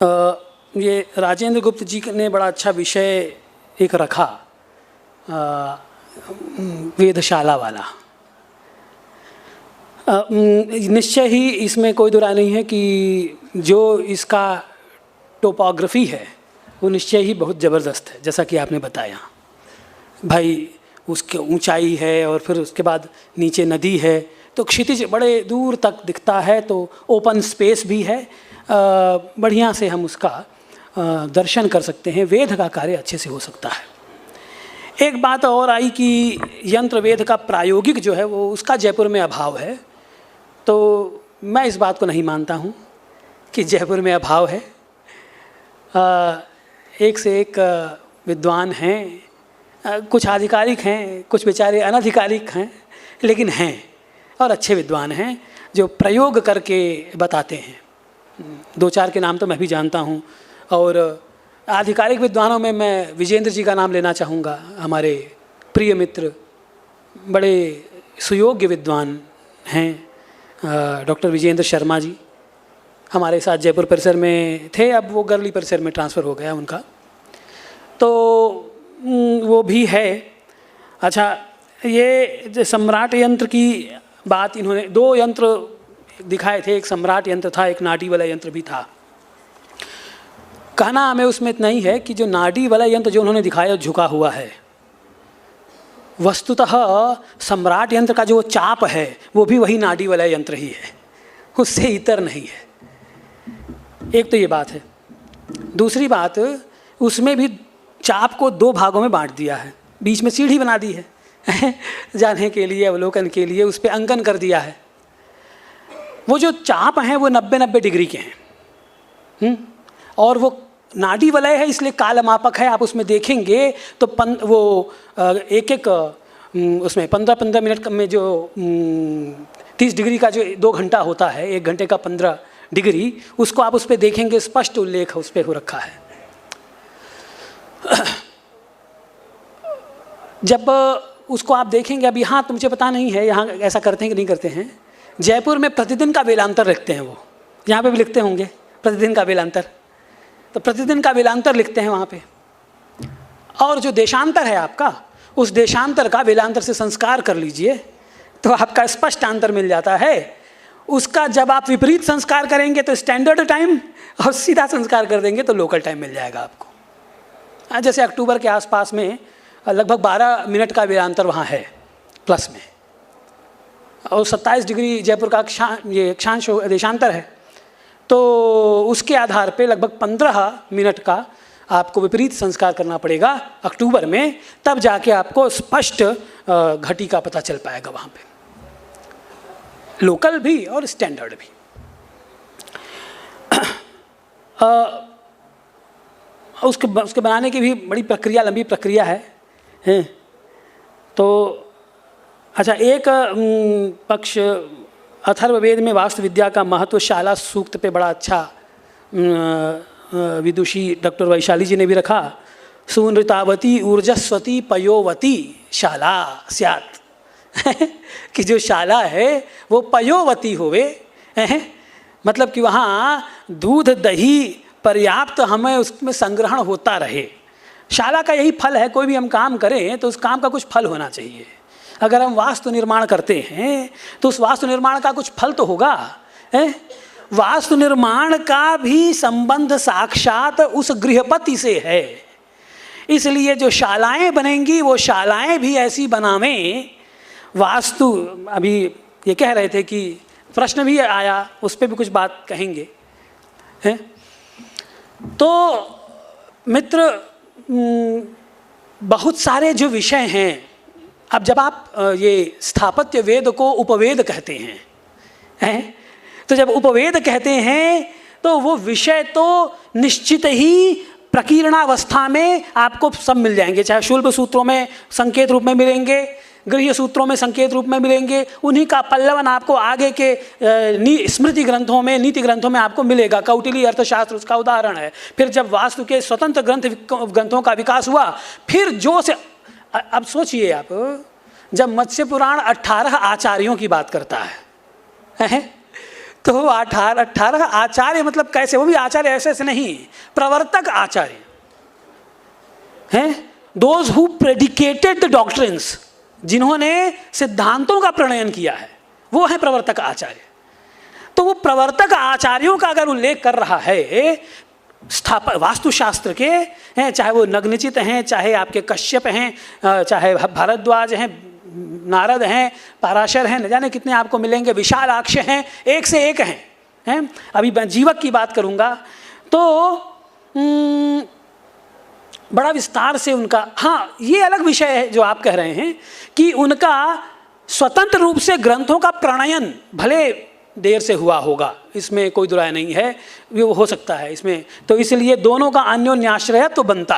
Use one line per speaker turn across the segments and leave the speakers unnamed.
ये राजेंद्र गुप्त जी ने बड़ा अच्छा विषय एक रखा, वेधशाला वाला। निश्चय ही इसमें कोई दुराय नहीं है कि जो इसका टोपोग्राफी है वो निश्चय ही बहुत ज़बरदस्त है। जैसा कि आपने बताया भाई, उसके ऊंचाई है और फिर उसके बाद नीचे नदी है, तो क्षितिज बड़े दूर तक दिखता है, तो ओपन स्पेस भी है, बढ़िया से हम उसका दर्शन कर सकते हैं। वेद का कार्य अच्छे से हो सकता है। एक बात और आई कि यंत्र वेद का प्रायोगिक जो है वो उसका जयपुर में अभाव है, तो मैं इस बात को नहीं मानता हूँ कि जयपुर में अभाव है। एक से एक विद्वान हैं, कुछ आधिकारिक हैं, कुछ बेचारे अनधिकारिक हैं, लेकिन हैं और अच्छे विद्वान हैं जो प्रयोग करके बताते हैं। दो चार के नाम तो मैं भी जानता हूँ, और आधिकारिक विद्वानों में मैं विजेंद्र जी का नाम लेना चाहूँगा। हमारे प्रिय मित्र, बड़े सुयोग्य विद्वान हैं, डॉक्टर विजेंद्र शर्मा जी हमारे साथ जयपुर परिसर में थे, अब वो गर्ली परिसर में ट्रांसफ़र हो गया उनका, तो वो भी है। अच्छा, ये सम्राट यंत्र की बात, इन्होंने दो यंत्र दिखाए थे, एक सम्राट यंत्र था, एक नाडी वाला यंत्र भी था। कहना हमें उसमें इतना ही है कि जो नाडी वाला यंत्र जो उन्होंने दिखाया झुका हुआ है, वस्तुतः सम्राट यंत्र का जो चाप है वो भी वही नाडी वाला यंत्र ही है, उससे इतर नहीं है। एक तो ये बात है। दूसरी बात, उसमें भी चाप को दो भागों में बांट दिया है, बीच में सीढ़ी बना दी है जाने के लिए, अवलोकन के लिए, उस पर अंकन कर दिया है। वो जो चाप हैं वो 90-90 डिग्री के हैं, और वो नाडी वलय है, इसलिए कालमापक है। आप उसमें देखेंगे तो वो एक एक उसमें 15-15 मिनट में जो 30 डिग्री का जो 2 घंटा होता है, 1 घंटे का 15 डिग्री, उसको आप उस पर देखेंगे, स्पष्ट उल्लेख उस पर हो रखा है। जब उसको आप देखेंगे, अब यहाँ तो मुझे पता नहीं है यहाँ ऐसा करते हैं कि नहीं करते हैं, जयपुर में प्रतिदिन का वेलांतर लिखते हैं, वो यहाँ पे भी लिखते होंगे प्रतिदिन का वेलांतर, तो प्रतिदिन का वेलांतर लिखते हैं वहाँ पे। और जो देशांतर है आपका, उस देशांतर का वेलांतर से संस्कार कर लीजिए तो आपका स्पष्ट अंतर मिल जाता है। उसका जब आप विपरीत संस्कार करेंगे तो स्टैंडर्ड टाइम, और सीधा संस्कार कर देंगे तो लोकल टाइम मिल जाएगा आपको। जैसे अक्टूबर के आसपास में लगभग 12 मिनट का वेलांतर वहाँ है प्लस में, और 27 डिग्री जयपुर का ये अक्षांश देशांतर है, तो उसके आधार पे लगभग 15 मिनट का आपको विपरीत संस्कार करना पड़ेगा अक्टूबर में, तब जाके आपको स्पष्ट घटी का पता चल पाएगा वहाँ पे, लोकल भी और स्टैंडर्ड भी। उसके बनाने की भी बड़ी प्रक्रिया, लंबी प्रक्रिया है। तो अच्छा, एक पक्ष अथर्ववेद में वास्तु विद्या का महत्व शाला सूक्त पे बड़ा अच्छा विदुषी डॉक्टर वैशाली जी ने भी रखा। सुनृतावती ऊर्जस्वती पयोवती शाला स्यात् कि जो शाला है वो पयोवती होवे, मतलब कि वहाँ दूध दही पर्याप्त हमें उसमें संग्रहण होता रहे। शाला का यही फल है, कोई भी हम काम करें तो उस काम का कुछ फल होना चाहिए। अगर हम वास्तु निर्माण करते हैं तो उस वास्तु निर्माण का कुछ फल तो होगा। वास्तु निर्माण का भी संबंध साक्षात उस गृहपति से है, इसलिए जो शालाएं बनेंगी वो शालाएं भी ऐसी बनावें। वास्तु, अभी ये कह रहे थे कि प्रश्न भी आया, उस पर भी कुछ बात कहेंगे। तो मित्र, बहुत सारे जो विषय हैं, अब जब आप ये स्थापत्य वेद को उपवेद कहते हैं, तो जब उपवेद कहते हैं तो वो विषय तो निश्चित ही प्रकीर्णावस्था में आपको सब मिल जाएंगे, चाहे शुल्ब सूत्रों में संकेत रूप में मिलेंगे, गृह्य सूत्रों में संकेत रूप में मिलेंगे, उन्हीं का पल्लवन आपको आगे के स्मृति ग्रंथों में, नीति ग्रंथों में आपको मिलेगा। कौटिल्य अर्थशास्त्र उसका उदाहरण है। फिर जब वास्तु के स्वतंत्र ग्रंथों का विकास हुआ, फिर जो से, अब सोचिए आप, जब मत्स्य पुराण 18 आचार्यों की बात करता है, तो 18 आचार्य मतलब कैसे, वो भी आचार्य ऐसे ऐसे नहीं, प्रवर्तक आचार्य हैं, those who predicated the doctrines, जिन्होंने सिद्धांतों का प्रणयन किया है, वो है प्रवर्तक आचार्य। तो वो प्रवर्तक आचार्यों का अगर उल्लेख कर रहा है वास्तुशास्त्र के हैं, चाहे वो नग्नचित हैं, चाहे आपके कश्यप हैं, चाहे भारद्वाज हैं, नारद हैं, पराशर हैं, न जाने कितने आपको मिलेंगे, विशालाक्ष हैं, एक से एक हैं। अभी मैं जीवक की बात करूँगा तो बड़ा विस्तार से उनका, हाँ ये अलग विषय है जो आप कह रहे हैं कि उनका स्वतंत्र रूप से ग्रंथों का प्रणयन भले देर से हुआ होगा, इसमें कोई दुराय नहीं है, वो हो सकता है इसमें, तो इसलिए दोनों का अन्योन्याश्रय तो बनता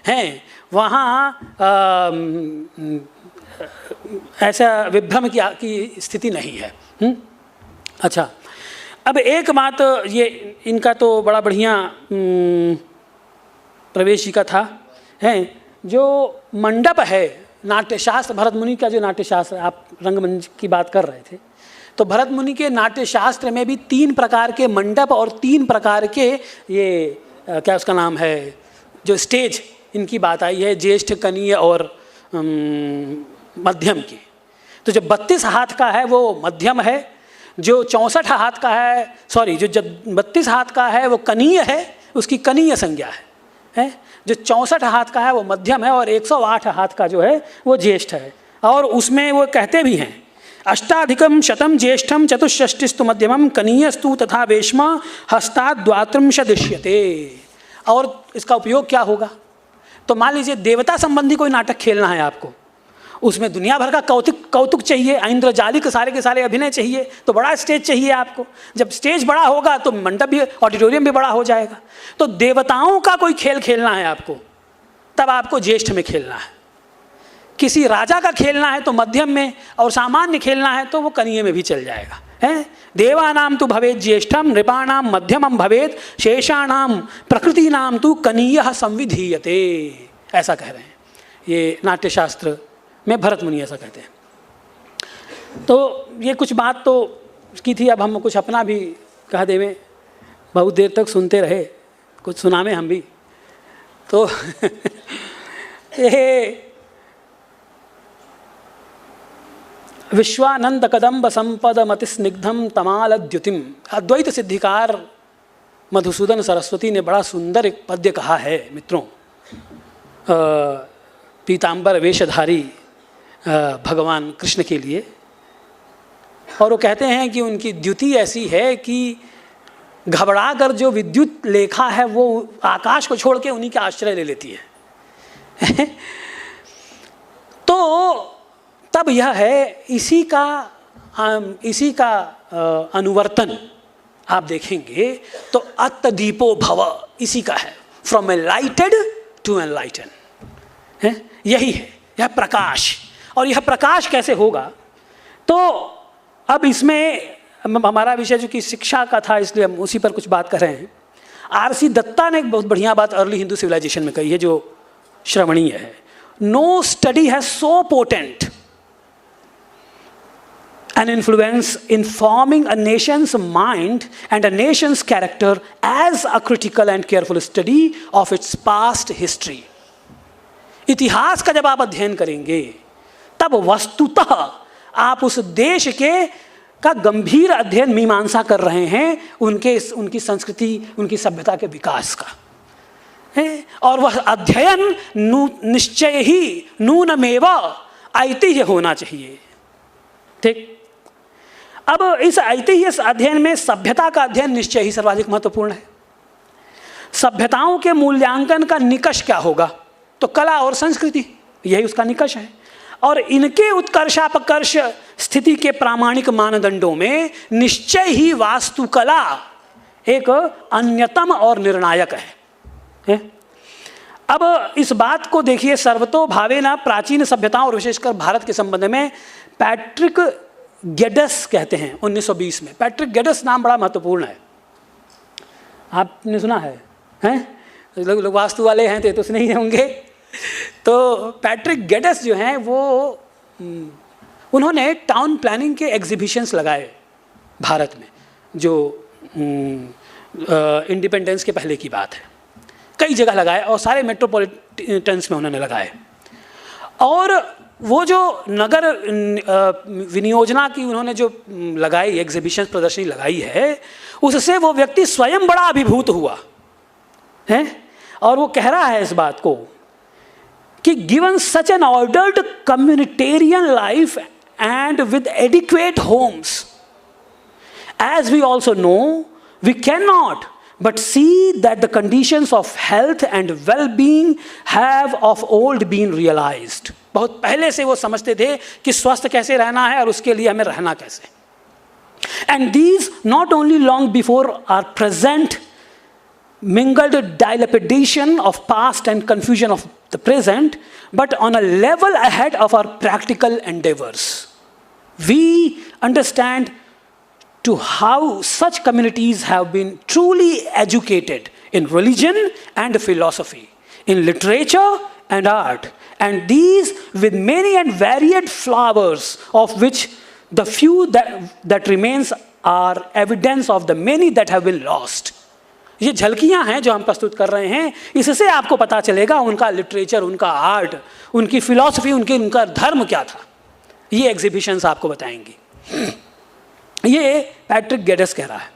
है वहाँ ऐसा विभ्रम की स्थिति नहीं है। अच्छा, अब एक बात ये इनका तो बड़ा बढ़िया प्रवेशिका था है, जो मंडप है नाट्यशास्त्र, भरत मुनि का जो नाट्यशास्त्र, आप रंगमंच की बात कर रहे थे, तो भरत मुनि के नाट्यशास्त्र में भी 3 प्रकार के मंडप और 3 प्रकार के ये क्या उसका नाम है, जो स्टेज इनकी बात आई है, ज्येष्ठ, कनीय और मध्यम की। तो जो 32 हाथ का है वो मध्यम है, जो 64 हाथ का है, सॉरी जो 32 हाथ का है वो कनीय है, उसकी कनीय संज्ञा है, जो 64 हाथ का है वो मध्यम है, और 108 हाथ का जो है वो ज्येष्ठ है। और उसमें वो कहते भी हैं अष्टाधिकम शतम ज्येष्ठम चतुष्षष्टिस्तु मध्यमम कनीयस्तु तथा वेश्मा हस्ताद् द्वात्रिंश दृश्यते। और इसका उपयोग क्या होगा, तो मान लीजिए देवता संबंधी कोई नाटक खेलना है आपको, उसमें दुनिया भर का कौतुक चाहिए, इंद्रजालिक सारे के सारे अभिनय चाहिए, तो बड़ा स्टेज चाहिए आपको। जब स्टेज बड़ा होगा तो मंडप भी, ऑडिटोरियम भी बड़ा हो जाएगा। तो देवताओं का कोई खेल खेलना है आपको, तब आपको ज्येष्ठ में खेलना है। किसी राजा का खेलना है तो मध्यम में, और सामान्य खेलना है तो वो कनीय में भी चल जाएगा है। देवानाम तो भवेद ज्येष्ठम, नृपाणाम मध्यमम भवेद, शेषाणाम प्रकृतिनाम तो कनीय संविधीयते, ऐसा कह रहे हैं ये नाट्यशास्त्र में, भरत मुनि ऐसा कहते हैं। तो ये कुछ बात तो की थी, अब हम कुछ अपना भी कह देवें, बहुत देर तक सुनते रहे, कुछ सुनावें हम भी। तो ये विश्वानंद कदम्ब संपद मति स्निग्धम तमाल द्युतिम, अद्वैत सिद्धिकार मधुसूदन सरस्वती ने बड़ा सुंदर एक पद्य कहा है मित्रों, पीतांबर वेशधारी भगवान कृष्ण के लिए। और वो कहते हैं कि उनकी द्युति ऐसी है कि घबरा कर जो विद्युत लेखा है वो आकाश को छोड़ के उन्हीं के आश्रय ले लेती है। तो तब यह है, इसी का अनुवर्तन आप देखेंगे तो अत्तदीपो भव इसी का है, फ्रॉम एनलाइटेड टू एनलाइटन, यही है, यह प्रकाश। और यह प्रकाश कैसे होगा, तो अब इसमें हमारा विषय जो कि शिक्षा का था, इसलिए हम उसी पर कुछ बात कर रहे हैं। आर.सी. दत्ता ने एक बहुत बढ़िया बात अर्ली हिंदू सिविलाइजेशन में कही है जो श्रवणीय है। No study has so potent an influence in forming a nation's mind and a nation's character as a critical and careful study of its past history. इतिहास का जब आप अध्ययन करेंगे तब वस्तुतः आप उस देश का गंभीर अध्ययन मीमांसा कर रहे हैं, उनकी संस्कृति, उनकी सभ्यता के विकास का है। और वह अध्ययन निश्चय ही नूनमेव ऐतिह्य होना चाहिए। ठीक, अब इस ऐतिह्य अध्ययन में सभ्यता का अध्ययन निश्चय ही सर्वाधिक महत्वपूर्ण है। सभ्यताओं के मूल्यांकन का निकष क्या होगा, तो कला और संस्कृति, यही उसका निकष है। और इनके उत्कर्षापकर्ष स्थिति के प्रामाणिक मानदंडों में निश्चय ही वास्तुकला एक अन्यतम और निर्णायक है। अब इस बात को देखिए, सर्वतो भावेना प्राचीन सभ्यताओं और विशेषकर भारत के संबंध में पैट्रिक गेडस कहते हैं 1920 में। पैट्रिक गेडस नाम बड़ा महत्वपूर्ण है, आपने सुना है, हैं? लोग वास्तु वाले हैं तो सुने ही होंगे। तो पैट्रिक गेडस जो हैं वो उन्होंने टाउन प्लानिंग के एग्जीबिशंस लगाए भारत में, जो इंडिपेंडेंस के पहले की बात है। कई जगह लगाए और सारे मेट्रोपॉलिटन्स में उन्होंने लगाए। और वो जो नगर विनियोजना की उन्होंने जो लगाई एग्जीबिशन प्रदर्शनी लगाई है, उससे वो व्यक्ति स्वयं बड़ा अभिभूत हुआ है। और वो कह रहा है इस बात को कि given such an ordered communitarian life and with adequate homes, as we also know, we cannot but see that the conditions of health and well-being have of old been realized. बहुत पहले से वो समझते थे कि स्वस्थ कैसे रहना है और उसके लिए हमें रहना कैसे। And these not only long before our present mingled dilapidation of past and confusion of the present, but on a level ahead of our practical endeavors. We understand to how such communities have been truly educated in religion and philosophy, in literature and art, and these with many and varied flowers, of which the few that remains are evidence of the many that have been lost. ये झलकियां हैं जो हम प्रस्तुत कर रहे हैं, इससे आपको पता चलेगा उनका लिटरेचर, उनका आर्ट, उनकी फिलॉसफी, उनका धर्म क्या था। ये एग्जीबिशंस आपको बताएंगी। ये पैट्रिक गेडस कह रहा है।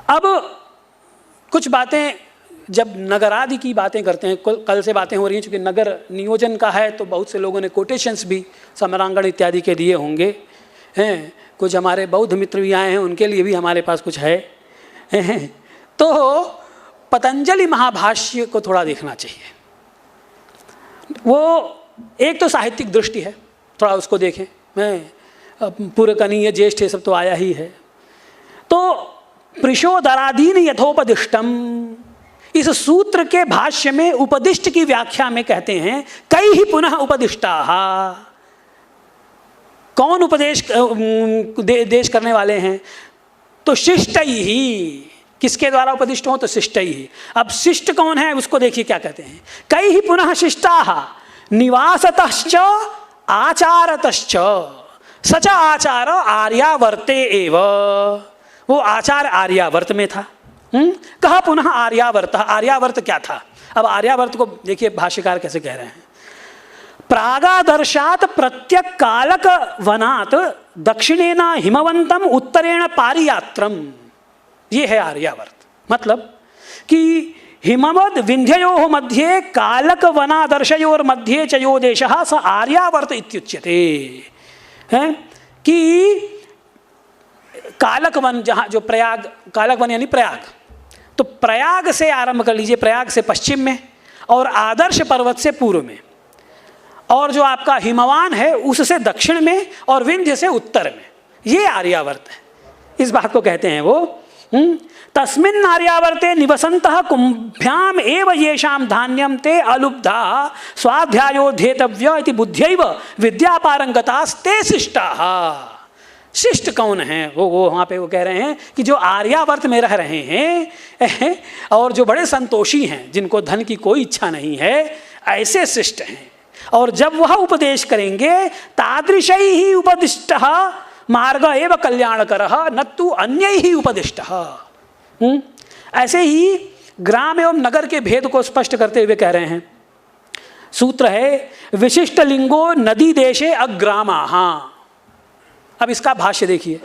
अब कुछ बातें जब नगरादि की बातें करते हैं, कल से बातें हो रही हैं, चूँकि नगर नियोजन का है तो बहुत से लोगों ने कोटेशंस भी समरांगण इत्यादि के दिए होंगे हैं। कुछ हमारे बौद्ध मित्र भी आए हैं, उनके लिए भी हमारे पास कुछ है। तो पतंजलि महाभाष्य को थोड़ा देखना चाहिए। वो एक तो साहित्यिक दृष्टि है, थोड़ा उसको देखें। मैं पूर्वकनीय ज्येष्ठ सब तो आया ही है। तो प्रिशोदरादीन यथोपदिष्टम, इस सूत्र के भाष्य में उपदिष्ट की व्याख्या में कहते हैं कई ही पुनः उपदिष्टाः। कौन उपदेश देश करने वाले हैं? तो शिष्टै ही। किसके द्वारा उपदिष्ट हो? तो शिष्टै ही। अब शिष्ट कौन है उसको देखिए क्या कहते हैं। कई ही पुनः शिष्टाः निवासतश्च आचारतश्च सच आचार आर्यावर्ते एव। वो आचार आर्यावर्त में था। कहा पुनः आर्यावर्त। आर्यावर्त क्या था? अब आर्यावर्त को देखिए भाष्यकार कैसे कह रहे हैं। प्रागादर्शात प्रत्यक कालक वनात् दक्षिणेन हिमवंतम उत्तरेण पारियात्रम। ये है आर्यावर्त। मतलब कि हिमवद विंध्ययोः मध्ये कालक वनादर्शयोर मध्ये च यो देशः स आर्यावर्त इत्युच्यते। है कि कालक वन, जहाँ जो प्रयाग, कालक वन यानी प्रयाग, तो प्रयाग से आरंभ कर लीजिए, प्रयाग से पश्चिम में और आदर्श पर्वत से पूर्व में, और जो आपका हिमवान है उससे दक्षिण में और विंध्य से उत्तर में, ये आर्यावर्त है। इस बात को कहते हैं वो। तस्मिन् आर्यावर्ते निवसन्तः कुम्भ्याम एव येषां धान्यं ते अलुब्धा स्वाध्यायो धेतव्य इति बुद्ध्यैव विद्यापारंगतास्ते शिष्टाः। शिष्ट कौन है? वो वहाँ पे वो कह रहे हैं कि जो आर्यावर्त में रह रहे हैं और जो बड़े संतोषी हैं, जिनको धन की कोई इच्छा नहीं है, ऐसे शिष्ट हैं। और जब वह उपदेश करेंगे तादृशै ही उपदिष्टः मार्ग एव कल्याणकरः न तु अन्यै ही उपदिष्टः। ऐसे ही ग्राम एवं नगर के भेद को स्पष्ट करते हुए कह रहे हैं। सूत्र है विशिष्ट लिंगो नदी देशे अग्रामाः। अब इसका भाष्य देखिए।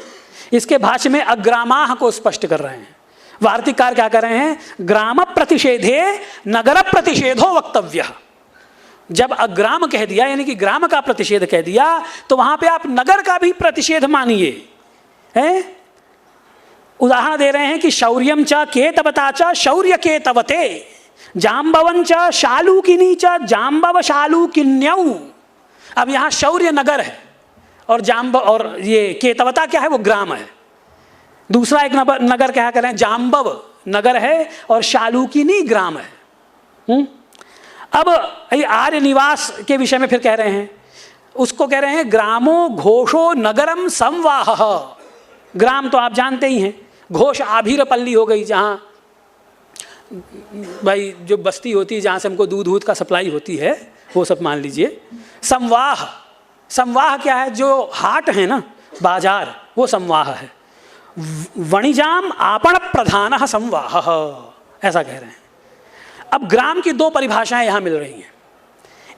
इसके भाष्य में अग्रामाः को स्पष्ट कर रहे हैं। वार्तिककार क्या कर रहे हैं? ग्राम प्रतिषेधे नगर प्रतिषेधो वक्तव्यः। जब अग्राम कह दिया यानी कि ग्राम का प्रतिषेध कह दिया, तो वहां पे आप नगर का भी प्रतिषेध मानिए। हैं? उदाहरण दे रहे हैं कि शौर्यम च केतवता च शौर्य केतवते जाम्बवं च शालूकिनी च जाम्बव शालूकिन्यौ। अब यहाँ शौर्य नगर है और जाम्ब और ये केतवता क्या है? वो ग्राम है। दूसरा एक नगर क्या कह रहे हैं? जाम्बव नगर है और शालूकिनी ग्राम है। अब आर्य निवास के विषय में फिर कह रहे हैं, उसको कह रहे हैं ग्रामो घोषो नगरम संवाह। ग्राम तो आप जानते ही हैं, घोष आभीरपल्ली हो गई, जहाँ भाई जो बस्ती होती है, जहाँ से हमको दूध का सप्लाई होती है, वो सब मान लीजिए। संवाह, संवाह क्या है? जो हाट है ना, बाजार, वो संवाह है। वणिजाम आपण प्रधान संवाह, ऐसा कह रहे हैं। अब ग्राम की दो परिभाषाएं यहां मिल रही हैं।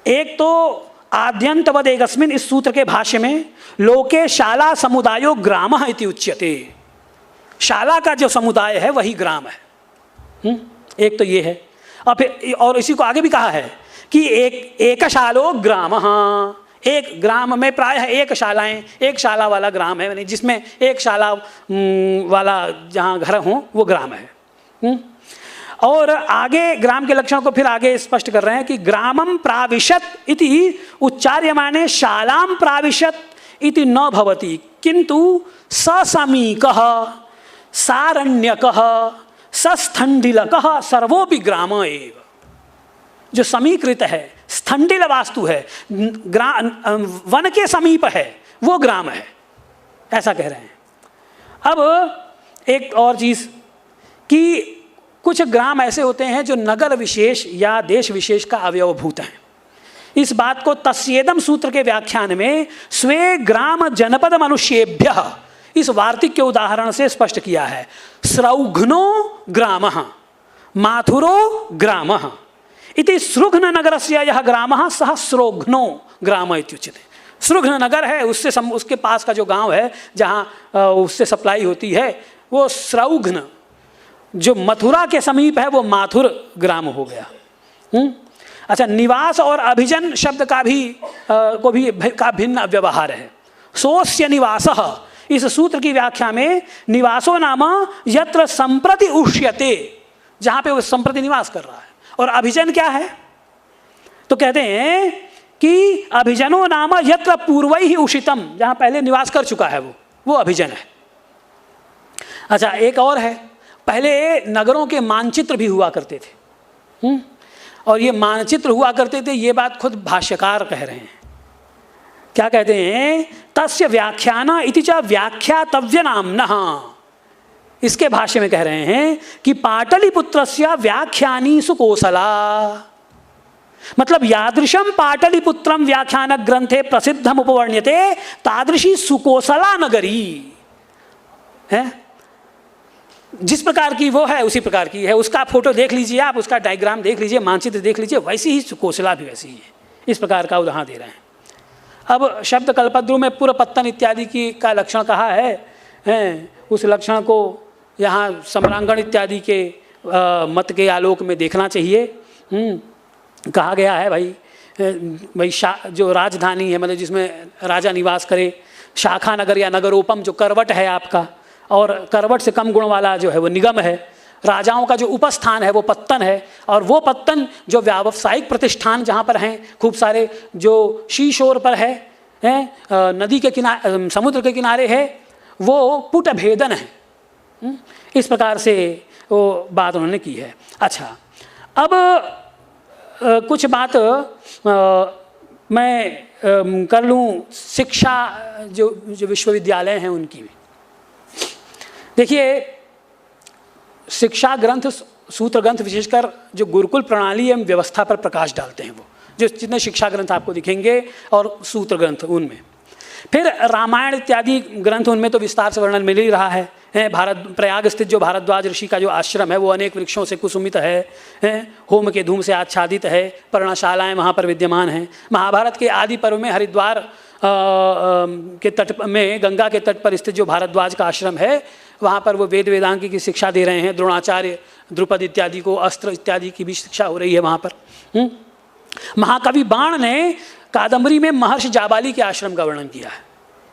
एक तो आद्यंतवद एकस्मिन, इस सूत्र के भाष्य में लोके शाला समुदायो ग्रामः इति उच्यते, शाला का जो समुदाय है वही ग्राम है। एक तो ये है। और फिर और इसी को आगे भी कहा है कि एक शालो ग्रामः, एक ग्राम में प्रायः एक शालाएं, एक शाला वाला ग्राम है, यानी जिसमें एक शाला वाला जहाँ घर हों वो ग्राम है। और आगे ग्राम के लक्षण को फिर आगे स्पष्ट कर रहे हैं कि ग्रामम प्राविशत इति उच्चार्यमाने शालाम प्राविशत इति न भवति, किंतु ससमीकः सारण्यकः सस्थंडिलकः सर्वोपि ग्राम एव। जो समीकृत है, स्थंडिल वास्तु है, वन के समीप है, वो ग्राम है, ऐसा कह रहे हैं। अब एक और चीज़ कि कुछ ग्राम ऐसे होते हैं जो नगर विशेष या देश विशेष का अवयवभूत हैं। इस बात को तस्येदम सूत्र के व्याख्यान में स्वे ग्राम जनपद मनुष्येभ्य इस वार्तिक के उदाहरण से स्पष्ट किया है। स्रौघ्नो ग्रामः माथुरो ग्रामः इति सृघ्न नगरस्य यह ग्रामः सह स्रौघ्नो ग्राम इत्युच्यते। सृघ्न नगर है, उसके पास का जो गांव है जहाँ उससे सप्लाई होती है वो स्रौघ्न, जो मथुरा के समीप है वो माथुर ग्राम हो गया। अच्छा, निवास और अभिजन शब्द का भिन्न व्यवहार है। सोस्य निवासः, इस सूत्र की व्याख्या में निवासो नाम यत्र संप्रति उष्यते, जहाँ पे वो संप्रति निवास कर रहा है। और अभिजन क्या है? तो कहते हैं कि अभिजनो नाम यत्र पूर्वैः उषितम, जहाँ पहले निवास कर चुका है वो अभिजन है। अच्छा, एक और है, पहले नगरों के मानचित्र भी हुआ करते थे। और ये मानचित्र हुआ करते थे, ये बात खुद भाष्यकार कह रहे हैं। क्या कहते हैं? तस्य व्याख्यान इति च व्याख्यातव्य नाम्नः, इसके भाष्य में कह रहे हैं कि पाटलिपुत्रस्य व्याख्यानी सुकोसला, मतलब यादृशम पाटलिपुत्रम व्याख्यान ग्रंथे प्रसिद्धम उपवर्ण्यते तादृशी सुकोसला नगरी है। जिस प्रकार की वो है उसी प्रकार की है। उसका फोटो देख लीजिए आप, उसका डायग्राम देख लीजिए, मानचित्र देख लीजिए, वैसी ही सुकोसला भी वैसी ही है। इस प्रकार का उदाहरण दे रहे हैं। अब शब्द कल्पद्रु में पूर्वपत्तन इत्यादि की का लक्षण कहा है, उस लक्षण को यहाँ सम्रांगण इत्यादि के मत के आलोक में देखना चाहिए। कहा गया है भाई जो राजधानी है, मतलब जिसमें राजा निवास करे, शाखा नगर या नगरोपम जो करवट है आपका, और करवट से कम गुण वाला जो है वो निगम है। राजाओं का जो उपस्थान है वो पत्तन है, और वो पत्तन जो व्यावसायिक प्रतिष्ठान जहाँ पर हैं खूब सारे, जो शीशोर पर है, नदी के किनारे, समुद्र के किनारे है, वो पुट भेदन है। इस प्रकार से वो बात उन्होंने की है। अच्छा, अब कुछ बात मैं कर लूँ शिक्षा जो विश्वविद्यालय हैं उनकी भी। देखिए, शिक्षा ग्रंथ, सूत्र ग्रंथ विशेषकर जो गुरुकुल प्रणाली एवं व्यवस्था पर प्रकाश डालते हैं, वो जो जितने शिक्षा ग्रंथ आपको दिखेंगे और सूत्र ग्रंथ उनमें, फिर रामायण इत्यादि ग्रंथ उनमें तो विस्तार से वर्णन मिल ही रहा है। प्रयाग स्थित जो भारद्वाज ऋषि का जो आश्रम है वो अनेक वृक्षों से कुसुमित है, होम के धूम से आच्छादित है, पर्णशालाएँ वहाँ पर विद्यमान हैं। महाभारत के आदि पर्व में हरिद्वार के तट में, गंगा के तट पर स्थित जो भारद्वाज का आश्रम है, वहाँ पर वो वेद वेदांग की शिक्षा दे रहे हैं। द्रोणाचार्य, द्रुपद इत्यादि को अस्त्र इत्यादि की भी शिक्षा हो रही है वहाँ पर। महाकवि बाण ने कादम्बरी में महर्षि जाबाली के आश्रम का वर्णन किया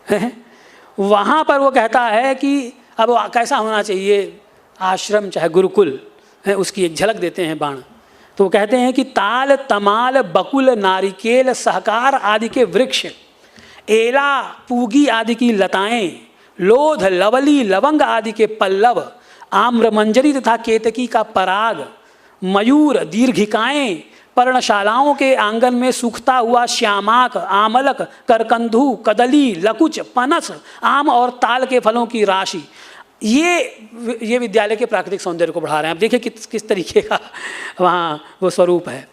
है। वहाँ पर वो कहता है कि अब कैसा होना चाहिए आश्रम चाहे गुरुकुल, उसकी एक झलक देते हैं बाण। तो वो कहते हैं कि ताल, तमाल, बकुल, नारिकेल, सहकार आदि के वृक्ष, एला, पूगी आदि की लताएं, लोध, लवली, लवंग आदि के पल्लव, आम्रमंजरी तथा केतकी का पराग, मयूर, दीर्घिकाएं, पर्णशालाओं के आंगन में सूखता हुआ श्यामाक, आमलक, करकंधु, कदली, लकुच, पनस, आम और ताल के फलों की राशि, ये विद्यालय के प्राकृतिक सौंदर्य को बढ़ा रहे हैं। आप देखिए किस तरीके का वहाँ वो स्वरूप है।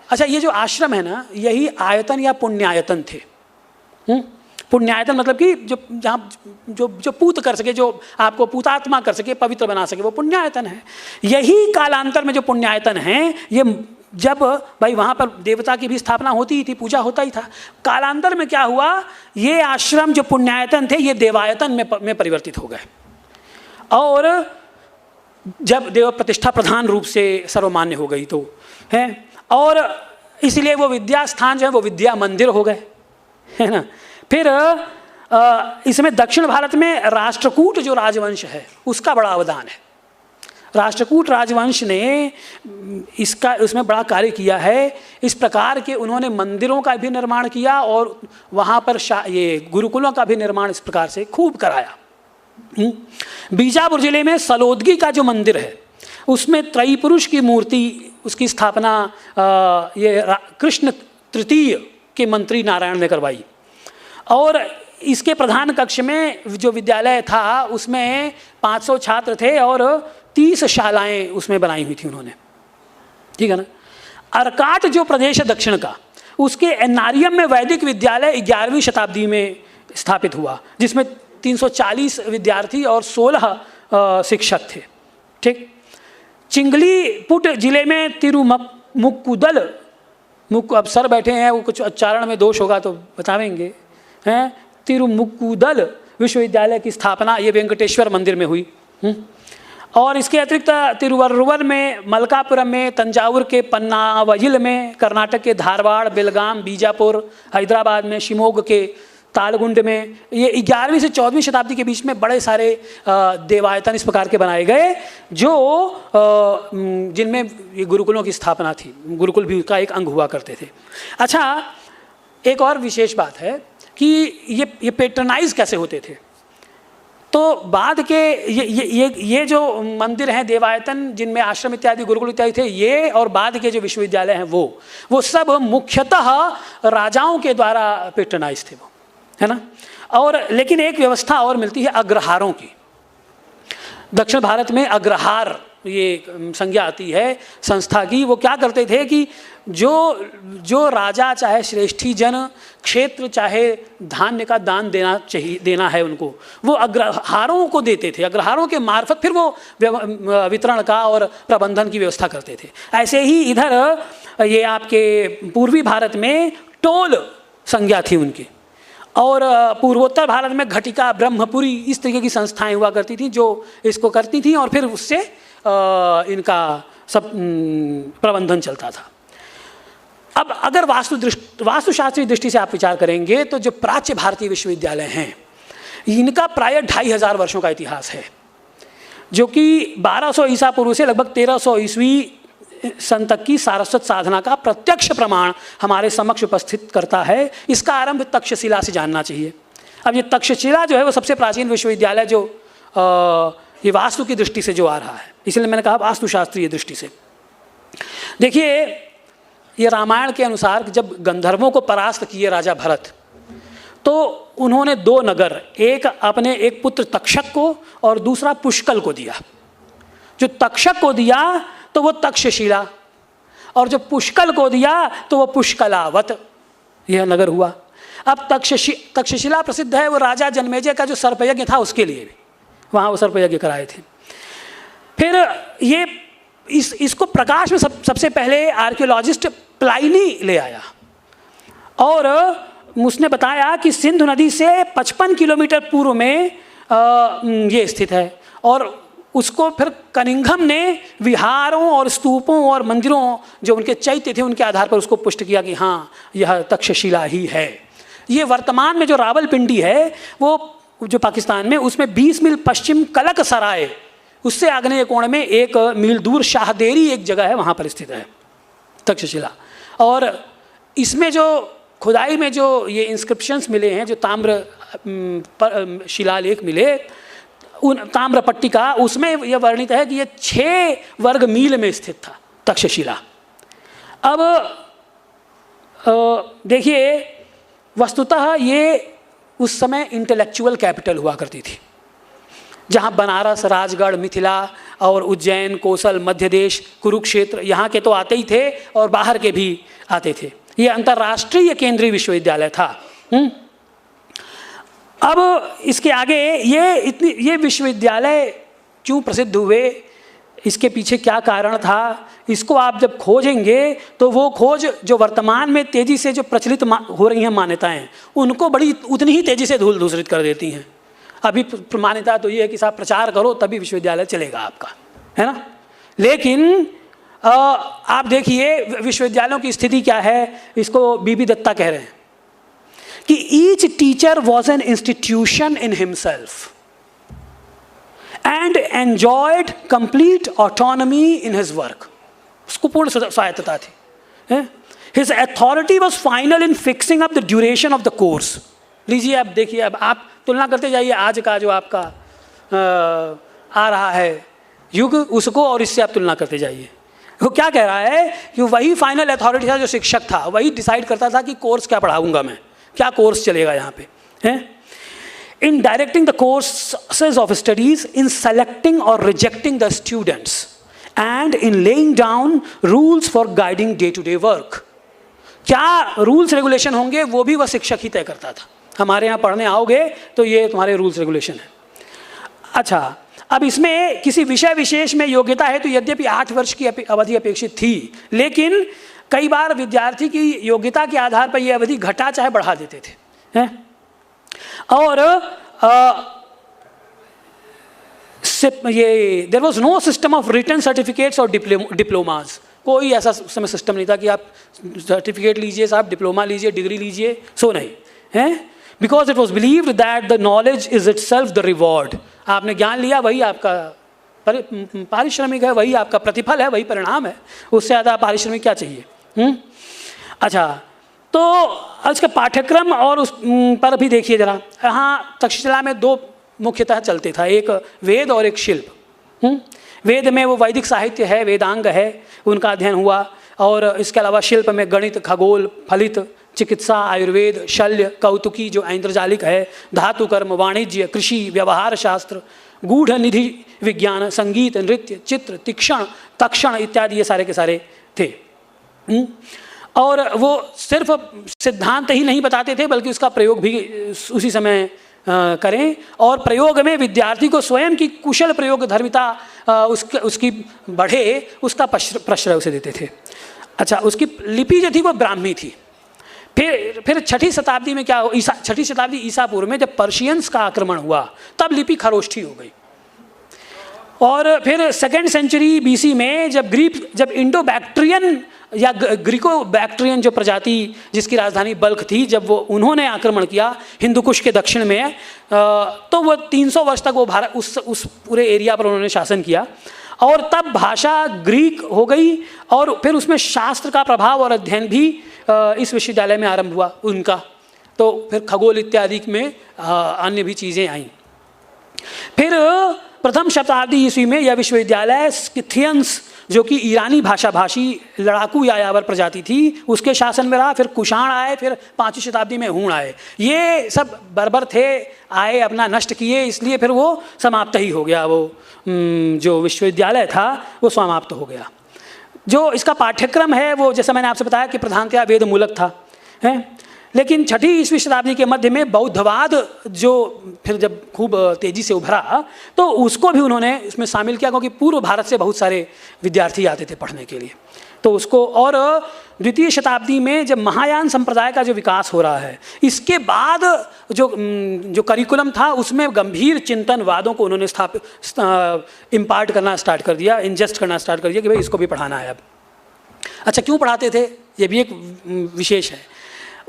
अच्छा, ये जो आश्रम है ना, यही आयतन या पुण्यायतन थे। पुण्यायतन मतलब कि जो जहाँ जो पूत कर सके, जो आपको पूतात्मा कर सके, पवित्र बना सके, वो पुण्यायतन है। यही कालांतर में जो पुण्यायतन है, ये जब भाई वहाँ पर देवता की भी स्थापना होती ही थी, पूजा होता ही था, कालांतर में क्या हुआ, ये आश्रम जो पुण्यायतन थे ये देवायतन में परिवर्तित हो गए। और जब देव प्रतिष्ठा प्रधान रूप से सर्वमान्य हो गई तो है, और इसलिए वो विद्या स्थान जो है वो विद्या मंदिर हो गए, है ना। फिर इसमें दक्षिण भारत में राष्ट्रकूट जो राजवंश है उसका बड़ा अवदान है। राष्ट्रकूट राजवंश ने उसमें बड़ा कार्य किया है। इस प्रकार के उन्होंने मंदिरों का भी निर्माण किया और वहाँ पर ये गुरुकुलों का भी निर्माण इस प्रकार से खूब कराया। बीजापुर जिले में सलोदगी का जो मंदिर है उसमें त्रयी पुरुष की मूर्ति, उसकी स्थापना ये कृष्ण तृतीय के मंत्री नारायण ने करवाई। और इसके प्रधान कक्ष में जो विद्यालय था उसमें 500 छात्र थे और 30 शालाएं उसमें बनाई हुई थी उन्होंने, ठीक है ना। अर्काट जो प्रदेश है दक्षिण का, उसके एन्नारियम में वैदिक विद्यालय 11वीं शताब्दी में स्थापित हुआ, जिसमें 340 विद्यार्थी और 16 शिक्षक थे, ठीक। चिंगलीपुट जिले में तिरुमुक्कुदल, अब सर बैठे हैं, वो कुछ उच्चारण में दोष होगा तो बतावेंगे, हैं, तिरुमुक्कुदल विश्वविद्यालय की स्थापना ये वेंकटेश्वर मंदिर में हुई। और इसके अतिरिक्त तिरुवरुवर में, मलकापुरम में, तंजावुर के पन्नावयिल में, कर्नाटक के धारवाड़, बेलगाम, बीजापुर, हैदराबाद में, शिमोग के तालगुंड में, ये 11वीं से 14वीं शताब्दी के बीच में बड़े सारे देवायतन इस प्रकार के बनाए गए जो जिनमें ये गुरुकुलों की स्थापना थी। गुरुकुल भी का एक अंग हुआ करते थे। अच्छा, एक और विशेष बात है कि ये पेट्रनाइज कैसे होते थे। तो बाद के ये जो मंदिर हैं देवायतन, जिनमें आश्रम इत्यादि गुरुकुल इत्यादि थे, ये और बाद के जो विश्वविद्यालय हैं वो सब मुख्यतः राजाओं के द्वारा पेट्रनाइज थे, वो है ना। और लेकिन एक व्यवस्था और मिलती है अग्रहारों की। दक्षिण भारत में अग्रहार ये संज्ञा आती है संस्था की। वो क्या करते थे कि जो राजा चाहे श्रेष्ठी जन क्षेत्र चाहे धान्य का दान देना है उनको, वो अग्रहारों को देते थे। अग्रहारों के मार्फत फिर वो वितरण का और प्रबंधन की व्यवस्था करते थे। ऐसे ही इधर ये आपके पूर्वी भारत में टोल संज्ञा थी उनकी, और पूर्वोत्तर भारत में घटिका, ब्रह्मपुरी, इस तरीके की संस्थाएं हुआ करती थी जो इसको करती थी, और फिर उससे इनका सब प्रबंधन चलता था। अब अगर वास्तुशास्त्रीय दृष्टि से आप विचार करेंगे तो जो प्राच्य भारतीय विश्वविद्यालय हैं इनका प्रायः 2500 वर्षों का इतिहास है, जो कि 1200 ईसा पूर्व से लगभग 1300 ईस्वी सन तक की सारस्वत साधना का प्रत्यक्ष प्रमाण हमारे समक्ष उपस्थित करता है। इसका आरंभ तक्षशिला से जानना चाहिए। अब ये तक्षशिला जो है वो सबसे प्राचीन विश्वविद्यालय जो ये वास्तु की दृष्टि से जो आ रहा है, इसलिए मैंने कहा वास्तुशास्त्रीय दृष्टि से। देखिए, ये रामायण के अनुसार जब गंधर्वों को परास्त किए राजा भरत, तो उन्होंने 2 नगर, एक अपने एक पुत्र तक्षक को और दूसरा पुष्कल को दिया। जो तक्षक को दिया तो वो तक्षशिला, और जो पुष्कल को दिया तो वो पुष्कलावत, यह नगर हुआ। अब तक्षशिला प्रसिद्ध है, वो राजा जनमेजय का जो सर्पयज्ञ था उसके लिए भी वहाँ वो सर्पयज्ञ कराए थे। फिर ये इसको प्रकाश में सबसे पहले आर्कियोलॉजिस्ट प्लाइनी ले आया, और उसने बताया कि सिंधु नदी से 55 किलोमीटर पूर्व में ये स्थित है। और उसको फिर कनिंघम ने विहारों और स्तूपों और मंदिरों जो उनके चैत्य थे उनके आधार पर उसको पुष्ट किया कि हाँ यह तक्षशिला ही है। ये वर्तमान में जो रावलपिंडी है वो जो पाकिस्तान में, उसमें 20 मील पश्चिम कलक सराय, उससे आग्नेय कोण में 1 मील दूर शाहदेरी एक जगह है, वहाँ पर स्थित है तक्षशिला। और इसमें जो खुदाई में जो ये इंस्क्रिप्शंस मिले हैं, जो ताम्र शिलालेख मिले उन ताम्र पट्टिका, उसमें यह वर्णित है कि ये 6 वर्ग मील में स्थित था तक्षशिला। अब देखिए, वस्तुतः ये उस समय इंटेलेक्चुअल कैपिटल हुआ करती थी, जहाँ बनारस, राजगढ़, मिथिला और उज्जैन, कौशल, मध्य देश, कुरुक्षेत्र, यहाँ के तो आते ही थे और बाहर के भी आते थे। ये अंतर्राष्ट्रीय केंद्रीय विश्वविद्यालय था। अब इसके आगे ये विश्वविद्यालय क्यों प्रसिद्ध हुए, इसके पीछे क्या कारण था, इसको आप जब खोजेंगे तो वो खोज जो वर्तमान में तेज़ी से जो प्रचलित हो रही हैं मान्यताएं, उनको बड़ी उतनी ही तेज़ी से धूल धूसरित कर देती हैं। अभी मान्यता तो ये है कि साहब प्रचार करो तभी विश्वविद्यालय चलेगा आपका, है ना। लेकिन आप देखिए विश्वविद्यालयों की स्थिति क्या है, इसको बीबी दत्ता कह रहे हैं कि each teacher was an institution in himself and enjoyed complete autonomy in his work. उसको पूर्ण स्वायत्तता थी। His authority was final in fixing up the duration of the course. लीजिए अब देखिए, अब आप तुलना करते जाइए आज का जो आपका आ रहा है युग, उसको और इससे आप तुलना करते जाइए। वो क्या कह रहा है कि वही फाइनल अथॉरिटी था, जो शिक्षक था वही डिसाइड करता था कि कोर्स क्या पढ़ाऊंगा मैं, क्या कोर्स चलेगा यहाँ पे, हैं। In directing the courses of studies, in selecting or rejecting the students, and in laying down rules for guiding day-to-day work. क्या रूल्स रेगुलेशन होंगे वो भी वह शिक्षक ही तय करता था। हमारे यहाँ पढ़ने आओगे तो ये तुम्हारे रूल्स रेगुलेशन है। अच्छा, अब इसमें किसी विषय विशेष में योग्यता है तो यद्यपि 8 वर्ष की अवधि अपेक्षित थी, लेकिन कई बार विद्यार्थी की योग्यता के आधार पर यह अवधि घटा चाहे बढ़ा देते थे, हैं। और ये there was no system of written certificates और डिप्लोमाज। कोई ऐसा समय सिस्टम नहीं था कि आप सर्टिफिकेट लीजिए साहब, डिप्लोमा लीजिए, डिग्री लीजिए, सो नहीं, हैं। Because it was believed that the knowledge is it self the reward. आपने ज्ञान लिया वही आपका पारिश्रमिक है, वही आपका प्रतिफल है, वही परिणाम है, उससे ज़्यादा पारिश्रमिक क्या चाहिए। अच्छा, तो आज का पाठ्यक्रम और उस पर भी देखिए जरा। यहाँ तक्षशिला में 2 मुख्यतः चलते था, एक वेद और एक शिल्प। वेद में वो वैदिक साहित्य है, वेदांग है, उनका अध्ययन हुआ, और इसके अलावा शिल्प में गणित, खगोल, फलित, चिकित्सा, आयुर्वेद, शल्य, कौतुकी जो ऐन्द्रजालिक है, धातु कर्म, वाणिज्य, कृषि, व्यवहार शास्त्र, गूढ़ निधि विज्ञान, संगीत, नृत्य, चित्र, तीक्षण, तक्षण इत्यादि ये सारे के सारे थे। और वो सिर्फ सिद्धांत ही नहीं बताते थे बल्कि उसका प्रयोग भी उसी समय करें, और प्रयोग में विद्यार्थी को स्वयं की कुशल प्रयोग धर्मिता उसकी बढ़े, उसका प्रश्रय उसे देते थे। अच्छा, उसकी लिपि जो थी वो ब्राह्मी थी। फिर 6ठी शताब्दी में क्या हो, 6ठी शताब्दी ईसा पूर्व में जब पर्शियंस का आक्रमण हुआ तब लिपि खरोष्ठी हो गई। और फिर 2nd सेंचुरी BC में जब इंडो बैक्ट्रियन या ग्रीको बैक्ट्रियन जो प्रजाति जिसकी राजधानी बल्ख थी, जब वो उन्होंने आक्रमण किया हिंदू कुश के दक्षिण में, तो वो 300 वर्ष तक वो भारत उस पूरे एरिया पर उन्होंने शासन किया, और तब भाषा ग्रीक हो गई, और फिर उसमें शास्त्र का प्रभाव और अध्ययन भी इस विश्वविद्यालय में आरंभ हुआ उनका। तो फिर खगोल इत्यादि में अन्य भी चीज़ें आईं। फिर प्रथम शताब्दी ईस्वी में यह विश्वविद्यालय स्किथियंस जो कि ईरानी भाषा भाषी लड़ाकू यायावर प्रजाति थी उसके शासन में रहा। फिर कुषाण आए, फिर 5वीं शताब्दी में हूण आए, ये सब बर्बर थे, आए अपना नष्ट किए, इसलिए फिर वो समाप्त ही हो गया। वो जो विश्वविद्यालय था वो समाप्त हो गया। जो इसका पाठ्यक्रम है वो जैसा मैंने आपसे बताया कि प्रधानतया वेद मूलक था, हैं। लेकिन 6ठी ईस्वी शताब्दी के मध्य में बौद्धवाद जो फिर जब खूब तेज़ी से उभरा तो उसको भी उन्होंने इसमें शामिल किया, क्योंकि पूर्व भारत से बहुत सारे विद्यार्थी आते थे पढ़ने के लिए, तो उसको। और 2वीं शताब्दी में जब महायान संप्रदाय का जो विकास हो रहा है, इसके बाद जो करिकुलम था उसमें गंभीर चिंतनवादों को उन्होंने इम्पार्ट करना स्टार्ट कर दिया, इंजेस्ट करना स्टार्ट कर दिया कि भाई इसको भी पढ़ाना है अब। अच्छा, क्यों पढ़ाते थे ये भी एक विशेष है।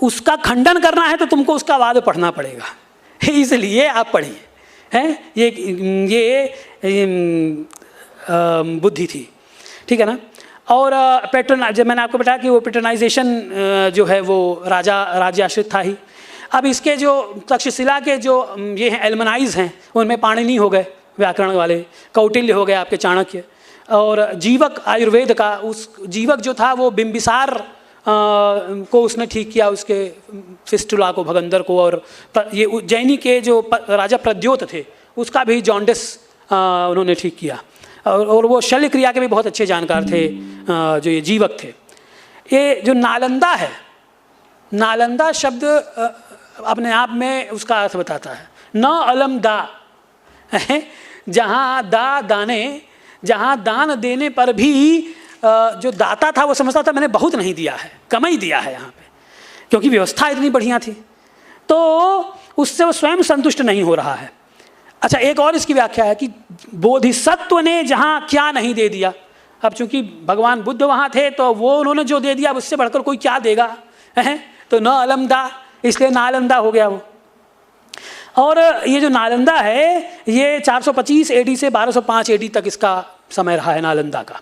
उसका खंडन करना है तो तुमको उसका वाद पढ़ना पड़ेगा, इसलिए आप पढ़िए, हैं। ये बुद्धि थी, ठीक है ना। और जब मैंने आपको बताया कि वो पैटर्नाइजेशन जो है वो राज्य आश्रित था ही। अब इसके जो तक्षशिला के जो ये हैं एल्मनाइज हैं, उनमें पाणिनि हो गए व्याकरण वाले, कौटिल्य हो गए आपके चाणक्य, और जीवक आयुर्वेद का उस जीवक जो था वो बिंबिसार को उसने ठीक किया, उसके फिस्टुला को, भगंदर को। और ये उज्जैनी के जो राजा प्रद्योत थे उसका भी जॉन्डिस उन्होंने ठीक किया, और वो शल्य क्रिया के भी बहुत अच्छे जानकार थे जो ये जीवक थे। ये जो नालंदा है, नालंदा शब्द अपने आप में उसका अर्थ बताता है। न अलम दा, जहाँ दाने, जहाँ दान देने पर भी जो दाता था वो समझता था मैंने बहुत नहीं दिया है, कम ही दिया है यहाँ पे, क्योंकि व्यवस्था इतनी बढ़िया थी, तो उससे वो स्वयं संतुष्ट नहीं हो रहा है। अच्छा, एक और इसकी व्याख्या है कि बोधिसत्व ने जहाँ क्या नहीं दे दिया। अब चूंकि भगवान बुद्ध वहाँ थे तो वो उन्होंने जो दे दिया उससे बढ़कर कोई क्या देगा, तो न अलमदा, इसलिए नालंदा हो गया वो। और ये जो नालंदा है ये 425 एडी से 1205 एडी तक इसका समय रहा है, नालंदा का।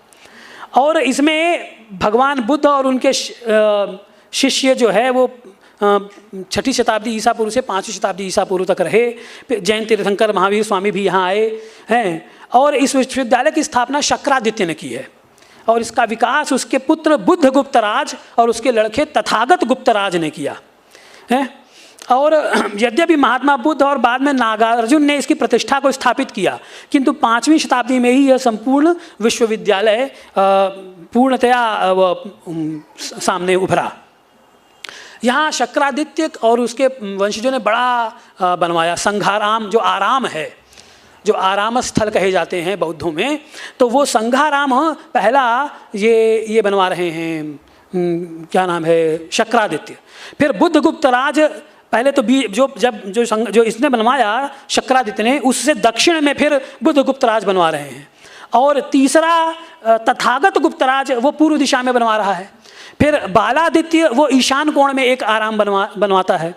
और इसमें भगवान बुद्ध और उनके शिष्य जो है वो 6ठी शताब्दी ईसा पूर्व से 5वीं शताब्दी ईसा पूर्व तक रहे। फिर जैन तीर्थंकर महावीर स्वामी भी यहाँ आए हैं, और इस विश्वविद्यालय की स्थापना शक्रादित्य ने की है, और इसका विकास उसके पुत्र बुद्ध गुप्तराज और उसके लड़के तथागत गुप्तराज ने किया है। और यद्यपि महात्मा बुद्ध और बाद में नागार्जुन ने इसकी प्रतिष्ठा को स्थापित किया, किंतु 5वीं शताब्दी में ही यह संपूर्ण विश्वविद्यालय पूर्णतया सामने उभरा। यहाँ शक्रादित्य और उसके वंशजों ने बड़ा बनवाया संघाराम, जो आराम है, जो आराम स्थल कहे जाते हैं बौद्धों में, तो वो संघाराम पहला ये बनवा रहे हैं, क्या नाम है, शक्रादित्य। फिर बुद्धगुप्त राज पहले तो जो इसने बनवाया शक्रादित्य ने, उससे दक्षिण में फिर बुद्धगुप्त राज बनवा रहे हैं। और तीसरा तथागत गुप्तराज वो पूर्व दिशा में बनवा रहा है। फिर बालादित्य वो ईशान कोण में एक आराम बनवाता है,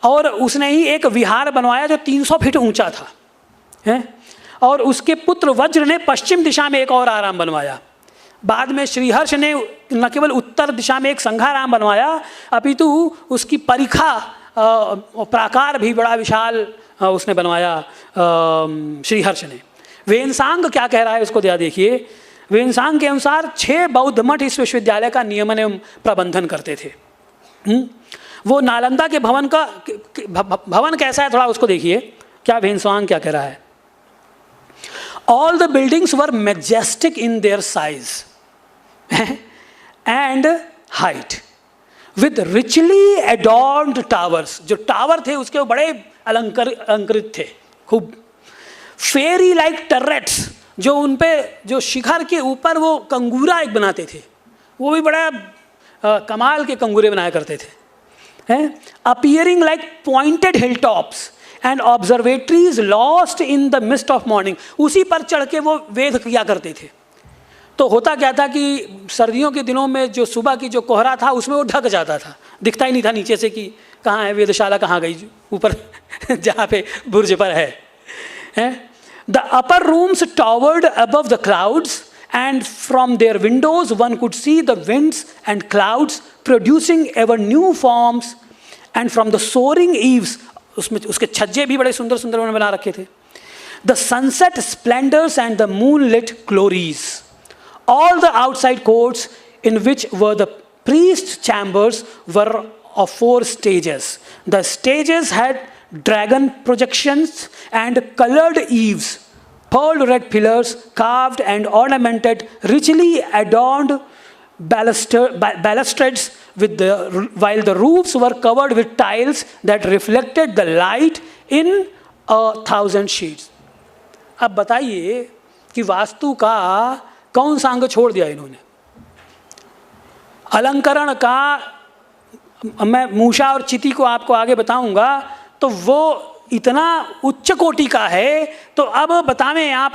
और उसने ही एक विहार बनवाया जो 300 फीट ऊंचा था है। और उसके पुत्र वज्र ने पश्चिम दिशा में एक और आराम बनवाया। बाद में श्रीहर्ष ने न केवल उत्तर दिशा में एक संघाराम बनवाया, अपितु उसकी परिखा प्राकार भी बड़ा विशाल उसने बनवाया श्रीहर्ष ने। वेनसांग क्या कह रहा है उसको देखिए। वेनसांग के अनुसार 6 बौद्ध मठ इस विश्वविद्यालय का नियमन एवं प्रबंधन करते थे। वो नालंदा के भवन कैसा है थोड़ा उसको देखिए, क्या वेनसांग क्या कह रहा है। All the buildings were majestic in their size and height, with richly adorned towers. जो टावर थे उसके वो बड़े अलंकृत थे खूब। फेरी लाइक टर्रेट्स, जो उन पे जो शिखर के ऊपर वो कंगूरा एक बनाते थे, वो भी बड़ा कमाल के कंगूरे बनाया करते थे। Appearing like pointed hill tops and observatories lost in the mist of morning. उसी पर चढ़ के वो वेध किया करते थे। तो होता क्या था कि सर्दियों के दिनों में जो सुबह की जो कोहरा था उसमें वो ढक जाता था, दिखता ही नहीं था नीचे से कि कहाँ है वेधशाला, कहाँ गई ऊपर जहाँ पे बुर्ज पर है। The upper rooms toward above the clouds and from their windows one could see the winds and clouds producing ever new forms and from the soaring eaves, उसमें उसके छज्जे भी बड़े सुंदर सुंदर उन्होंने बना रखे थे। The sunset splendours and the moon lit glories, all the outside courts in which were the priest chambers were of 4 stages. The stages had dragon projections and colored eaves, pearl red pillars carved and ornamented, richly adorned balustrades while the roofs were covered with tiles that reflected the light in 1,000 sheets. अब बताइए कि वास्तु का कौन सा अंग छोड़ दिया इन्होंने। अलंकरण का मैं मूषा और चिति को आपको आगे बताऊंगा, तो वो इतना उच्च कोटि का है। तो अब बतावें आप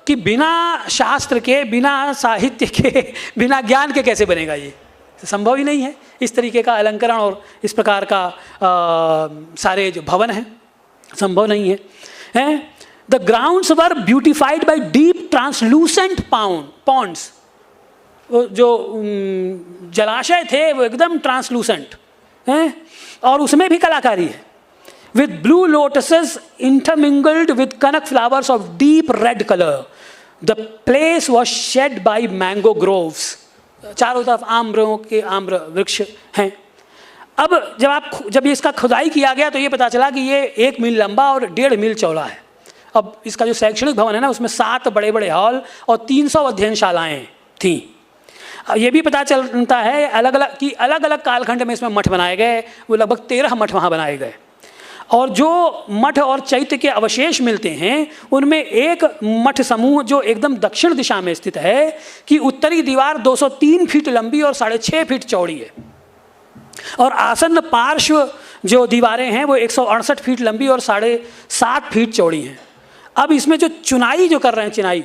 कि बिना शास्त्र के, बिना साहित्य के, बिना ज्ञान के कैसे बनेगा, ये संभव ही नहीं है। इस तरीके का अलंकरण और इस प्रकार का सारे जो भवन हैं संभव नहीं है। The grounds were beautified by deep translucent ponds, जो जलाशय थे वो एकदम ट्रांसलूसेंट हैं, और उसमें भी कलाकारी है। With blue lotuses intermingled with kanak flowers of deep red colour, the place was shed by mango groves, चारों तरफ आम्र वृक्ष हैं। अब जब इसका खुदाई किया गया तो ये पता चला कि ये 1 मील लंबा और 1.5 मील चौड़ा है। अब इसका जो शैक्षणिक भवन है ना, उसमें 7 बड़े बड़े हॉल और 300 अध्ययनशालाएं थीं। ये भी पता चलता है अलग अलग कालखंड में इसमें मठ बनाए गए, वो लगभग 13 मठ वहाँ बनाए गए। और जो मठ और चैत्य के अवशेष मिलते हैं उनमें एक मठ समूह जो एकदम दक्षिण दिशा में स्थित है कि उत्तरी दीवार 203 फीट लंबी और 6.5 फीट चौड़ी है, और आसन्न पार्श्व जो दीवारें हैं वो 168 फीट लंबी और 7.5 फीट चौड़ी हैं। अब इसमें जो चुनाई जो कर रहे हैं, चिनाई,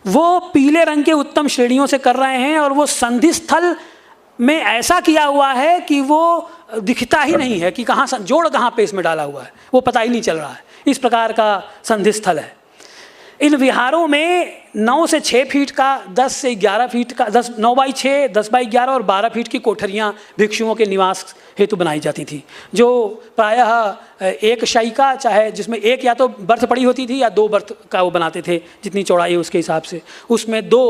वो पीले रंग के उत्तम श्रेणियों से कर रहे हैं, और वो संधि स्थल में ऐसा किया हुआ है कि वो दिखता ही नहीं है कि कहाँ जोड़ कहाँ पे इसमें डाला हुआ है, वो पता ही नहीं चल रहा है। इस प्रकार का संधि स्थल है। इन विहारों में 9 से 6 फीट का, 10 से 11 फीट का, 9 बाई 6, 10 बाई 11 और 12 फीट की कोठरियाँ भिक्षुओं के निवास हेतु बनाई जाती थी, जो प्रायः एक शायिका, चाहे जिसमें एक या तो बर्थ पड़ी होती थी या 2 बर्थ का वो बनाते थे, जितनी चौड़ाई है उसके हिसाब से। उसमें 2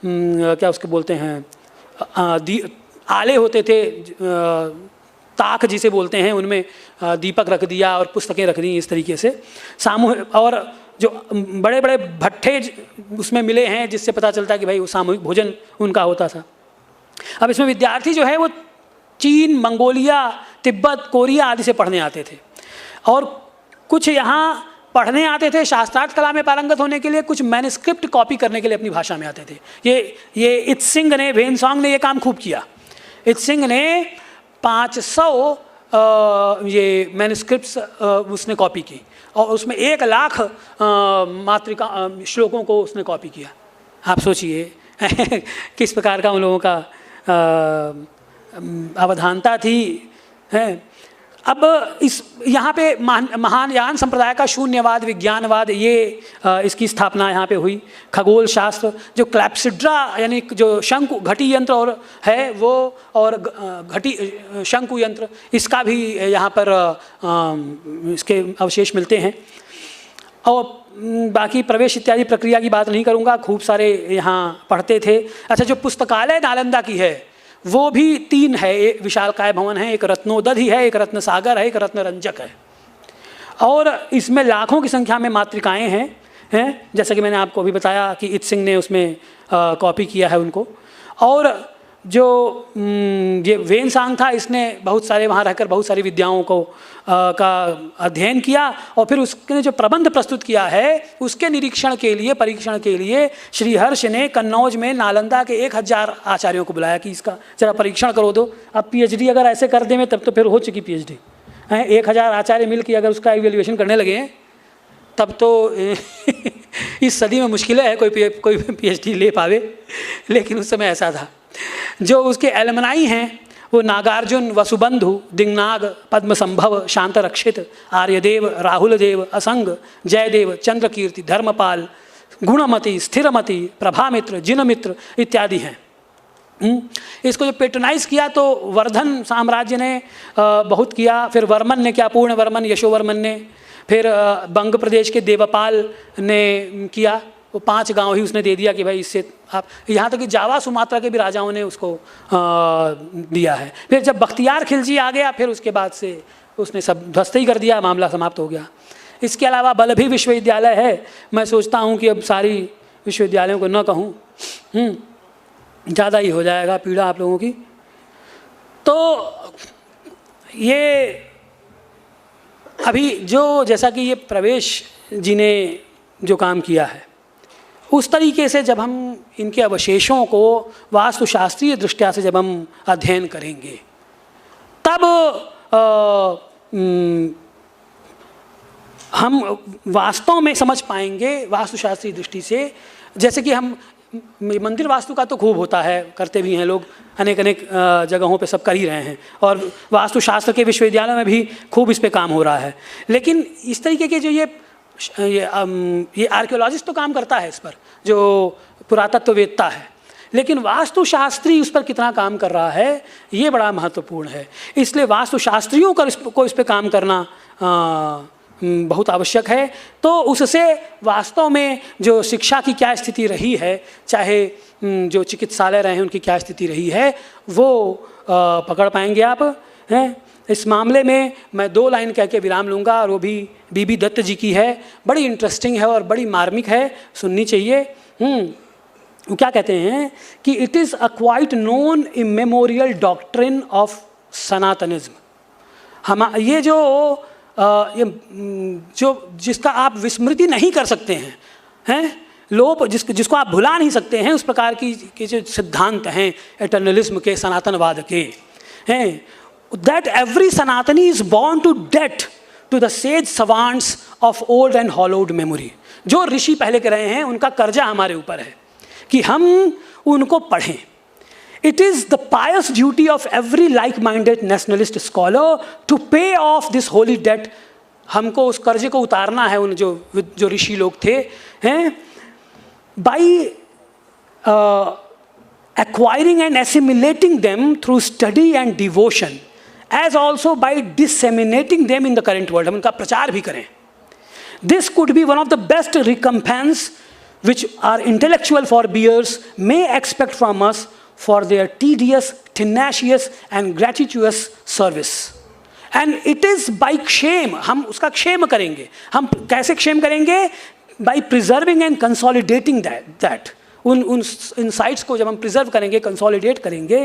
क्या उसके बोलते हैं, आले होते थे, ताक जिसे बोलते हैं, उनमें दीपक रख दिया और पुस्तकें रख दी, इस तरीके से सामूहिक। और जो बड़े बड़े भट्ठे उसमें मिले हैं, जिससे पता चलता है कि भाई वो सामूहिक भोजन उनका होता था। अब इसमें विद्यार्थी जो है वो चीन, मंगोलिया, तिब्बत, कोरिया आदि से पढ़ने आते थे, और कुछ यहाँ पढ़ने आते थे शास्त्रार्थ कला में पारंगत होने के लिए, कुछ मैन्युस्क्रिप्ट कॉपी करने के लिए अपनी भाषा में आते थे। ये इत्सिंग ने, वेनसोंग ने ये काम खूब किया। इत्सिंग ने 500 ये मैन्युस्क्रिप्ट्स उसने कॉपी की, और उसमें 1 लाख मातृका श्लोकों को उसने कॉपी किया। आप सोचिए किस प्रकार का उन लोगों का अवधानता थी, हैं। अब इस यहाँ पे महायान संप्रदाय का शून्यवाद, विज्ञानवाद, ये इसकी स्थापना यहाँ पे हुई। खगोल शास्त्र, जो क्लैप्सिड्रा यानी जो शंकु घटी यंत्र और है वो, और घटी शंकु यंत्र, इसका भी यहाँ पर इसके अवशेष मिलते हैं। और बाकी प्रवेश इत्यादि प्रक्रिया की बात नहीं करूँगा, खूब सारे यहाँ पढ़ते थे। अच्छा, जो पुस्तकालय नालंदा की है वो भी 3 है। एक विशालकाय भवन है, एक रत्नोदधि है, एक रत्न सागर है, एक रत्न रंजक है, और इसमें लाखों की संख्या में मातृकाएँ हैं, जैसा कि मैंने आपको अभी बताया कि इत्सिंग ने उसमें कॉपी किया है उनको। और जो ये वेनसांग था, इसने बहुत सारे वहाँ रहकर बहुत सारी विद्याओं को का अध्ययन किया, और फिर उसने जो प्रबंध प्रस्तुत किया है उसके निरीक्षण के लिए, परीक्षण के लिए श्रीहर्ष ने कन्नौज में नालंदा के 1000 आचार्यों को बुलाया कि इसका जरा परीक्षण करो दो। अब पीएचडी अगर ऐसे कर दें तब तो फिर हो चुकी पीएचडी हैं। 1000 आचार्य मिल के अगर उसका इवेल्युएशन करने लगे हैं तब तो इस सदी में मुश्किल है कोई पीएचडी ले पावे, लेकिन उस समय ऐसा था। जो उसके एलमनाई हैं वो नागार्जुन, वसुबंधु, दिंगनाग, पद्मसंभव, शांतरक्षित, आर्यदेव, राहुलदेव, असंग, जयदेव, चंद्रकीर्ति, धर्मपाल, गुणमति, स्थिरमति, प्रभामित्र, जिनमित्र इत्यादि हैं। इसको जो पेट्रोनाइज किया तो वर्धन साम्राज्य ने बहुत किया, फिर वर्मन ने किया, पूर्णवर्मन, यशोवर्मन ने, फिर बंग प्रदेश के देवपाल ने किया। वो 5 गांव ही उसने दे दिया कि भाई इससे आप, यहाँ तक कि जावा सुमात्रा के भी राजाओं ने उसको दिया है। फिर जब बख्तियार खिलजी आ गया फिर उसके बाद से उसने सब ध्वस्त ही कर दिया, मामला समाप्त हो गया। इसके अलावा बलभी विश्वविद्यालय है। मैं सोचता हूँ कि अब सारी विश्वविद्यालयों को न कहूँ, ज़्यादा ही हो जाएगा पीड़ा आप लोगों की। तो ये अभी जो जैसा कि ये प्रवेश जी ने जो काम किया है उस तरीके से जब हम इनके अवशेषों को वास्तुशास्त्रीय दृष्टया से जब हम अध्ययन करेंगे तब हम वास्तव में समझ पाएंगे वास्तुशास्त्रीय दृष्टि से। जैसे कि हम मंदिर वास्तु का तो खूब होता है, करते भी हैं लोग, अनेक जगहों पे सब कर ही रहे हैं, और वास्तुशास्त्र के विश्वविद्यालय में भी खूब इस पे काम हो रहा है। लेकिन इस तरीके के जो ये आर्कियोलॉजिस्ट तो काम करता है इस पर, जो पुरातत्ववेत्ता है, लेकिन वास्तुशास्त्री उस पर कितना काम कर रहा है ये बड़ा महत्वपूर्ण है। इसलिए वास्तुशास्त्रियों को इस पर काम करना बहुत आवश्यक है। तो उससे वास्तव में जो शिक्षा की क्या स्थिति रही है, चाहे जो चिकित्सालय रहे हैं उनकी क्या स्थिति रही है, वो पकड़ पाएंगे आप हैं। इस मामले में मैं 2 लाइन कह के विराम लूँगा, और वो भी बीबी दत्त जी की है। बड़ी इंटरेस्टिंग है और बड़ी मार्मिक है, सुननी चाहिए। वो क्या कहते हैं कि it is a quite known immemorial doctrine of Sanatanism. हम ये जो जिसका आप विस्मृति नहीं कर सकते हैं लोप जिसको आप भुला नहीं सकते हैं, उस प्रकार की जो सिद्धांत हैं एटर्नलिज्म के, सनातनवाद के हैं, that every Sanatani is born to debt to the sages servants of old and hallowed memory. जो ऋषि पहले के रहे हैं उनका कर्जा हमारे ऊपर है कि हम उनको पढ़ें। It is the pious duty of every like minded nationalist scholar to pay off this holy debt. हमको उस कर्जे को उतारना है उन जो ऋषि लोग थे हैं, by acquiring and assimilating them through study and devotion, as also by disseminating them in the current world। हम उनका प्रचार भी करें। This could be one of the best recompense which our intellectual forebears may expect from us for their tedious, tenacious and gratuitous service। And it is by क्षेम, हम उसका क्षेम करेंगे। हम कैसे क्षेम करेंगे? by preserving and consolidating that उन insights को जब हम preserve करेंगे, consolidate करेंगे,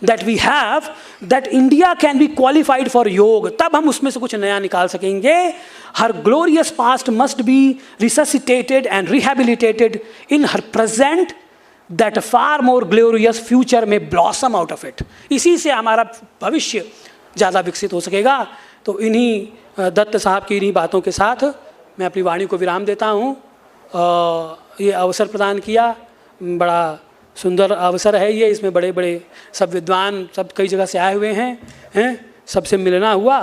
that we have, that India can be qualified for योग, तब हम उसमें से कुछ नया निकाल सकेंगे। Her glorious past must be resuscitated and rehabilitated in her present, that a far more glorious future may blossom out of it। इसी से हमारा भविष्य ज़्यादा विकसित हो सकेगा। तो इन्हीं दत्त साहब की इन्हीं बातों के साथ मैं अपनी वाणी को विराम देता हूँ। ये अवसर प्रदान किया, बड़ा सुंदर अवसर है ये। इसमें बड़े बड़े सब विद्वान सब कई जगह से आए हुए हैं सबसे मिलना हुआ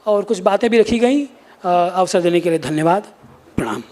और कुछ बातें भी रखी गई। अवसर देने के लिए धन्यवाद, प्रणाम।